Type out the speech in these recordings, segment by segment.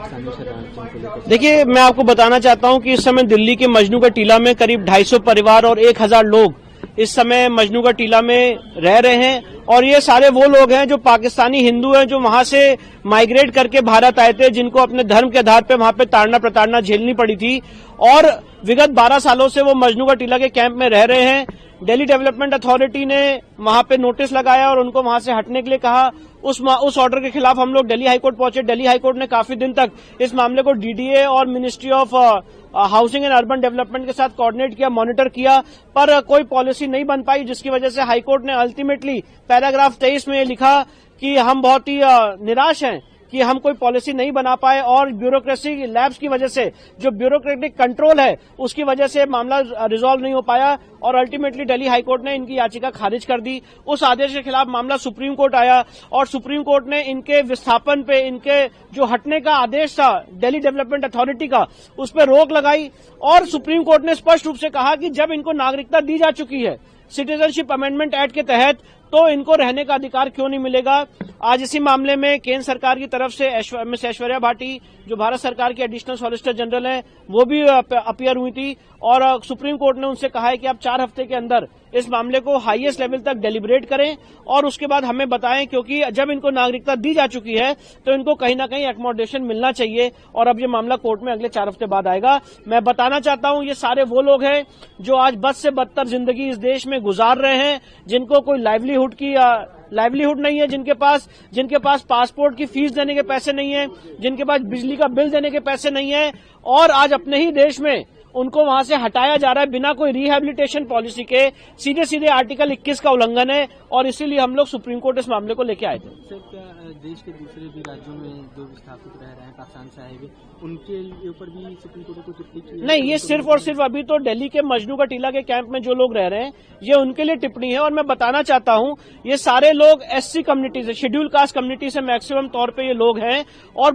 पाकिस्तानी शरणार्थियों को लेकर? देखिए, मैं आपको बताना चाहता हूं कि इस समय दिल्ली के मजनू का टीला में करीब 250 परिवार और 1000 लोग इस समय मजनू का टीला में रह रहे हैं। और ये सारे वो लोग हैं जो पाकिस्तानी हिंदू हैं, जो वहां से माइग्रेट करके भारत आए थे, जिनको अपने धर्म के आधार पे वहां पे ताड़ना प्रताड़ना झेलनी पड़ी थी। और विगत 12 सालों से वो मजनू का टीला के कैंप में रह रहे हैं। दिल्ली डेवलपमेंट अथॉरिटी ने वहां पे नोटिस लगाया और उनको वहां से हटने के लिए कहा। उस ऑर्डर के खिलाफ हम लोग दिल्ली हाईकोर्ट पहुंचे। दिल्ली हाईकोर्ट ने काफी दिन तक इस मामले को डीडीए और ministry of housing and urban development के साथ कोऑर्डिनेट किया, मॉनिटर किया, पर कोई पॉलिसी नहीं बन पाई, जिसकी वजह से हाईकोर्ट ने अल्टीमेटली पैराग्राफ 23 में लिखा कि हम बहुत ही निराश हैं कि हम कोई पॉलिसी नहीं बना पाए और ब्यूरोक्रेसी लैब्स की वजह से, जो ब्यूरोक्रेटिक कंट्रोल है, उसकी वजह से मामला रिजॉल्व नहीं हो पाया। और अल्टीमेटली दिल्ली हाईकोर्ट ने इनकी याचिका खारिज कर दी। उस आदेश के खिलाफ मामला सुप्रीम कोर्ट आया और सुप्रीम कोर्ट ने इनके विस्थापन पे, इनके जो हटने का आदेश था दिल्ली डेवलपमेंट अथॉरिटी का, उस पर रोक लगाई। और सुप्रीम कोर्ट ने स्पष्ट रूप से कहा कि जब इनको नागरिकता दी जा चुकी है सिटीजनशिप अमेंडमेंट एक्ट के तहत, तो इनको रहने का अधिकार क्यों नहीं मिलेगा। आज इसी मामले में केंद्र सरकार की तरफ से मिस ऐश्वर्या भाटी, जो भारत सरकार की एडिशनल सॉलिसिटर जनरल हैं, वो भी अपीयर हुई थी। और सुप्रीम कोर्ट ने उनसे कहा है कि आप 4 हफ्ते के अंदर इस मामले को हाईएस्ट लेवल तक डेलिब्रेट करें और उसके बाद हमें बताएं, क्योंकि जब इनको नागरिकता दी जा चुकी है तो इनको कहीं ना कहीं एकोमोडेशन मिलना चाहिए। और अब ये मामला कोर्ट में अगले 4 हफ्ते बाद आएगा। मैं बताना चाहता हूं, ये सारे वो लोग हैं जो आज बद से बदतर जिंदगी इस देश में गुजार रहे हैं, जिनको कोई लाइवलीहुड नहीं है, जिनके पास पासपोर्ट की फीस देने के पैसे नहीं है, जिनके पास बिजली का बिल देने के पैसे नहीं है, और आज अपने ही देश में उनको वहां से हटाया जा रहा है बिना कोई रिहेबिलिटेशन पॉलिसी के। सीधे सीधे आर्टिकल 21 का उल्लंघन है और इसीलिए हम लोग सुप्रीम कोर्ट इस मामले को लेके आए थे। सर, क्या देश के दूसरे भी राज्यों में जो विस्थापित रह रहे हैं पाकिस्तान से आए हुए, उनके ऊपर भी सुप्रीम कोर्ट को टिप्पणी की? नहीं, ये सिर्फ और सिर्फ अभी तो दिल्ली के मजनू का टीला के कैंप में जो लोग रह रहे हैं, ये उनके लिए टिप्पणी है। और मैं बताना चाहता हूं, ये सारे लोग एससी कम्युनिटी से, शेड्यूल कास्ट कम्युनिटी से मैक्सिमम तौर पे ये लोग हैं। और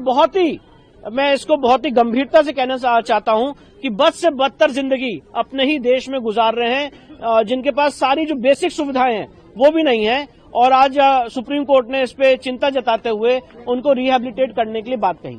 मैं इसको बहुत ही गंभीरता से कहना चाहता हूं कि बद से बदतर जिंदगी अपने ही देश में गुजार रहे हैं, जिनके पास सारी जो बेसिक सुविधाएं हैं वो भी नहीं है। और आज सुप्रीम कोर्ट ने इस पे चिंता जताते हुए उनको रिहेबिलिटेट करने के लिए बात कही।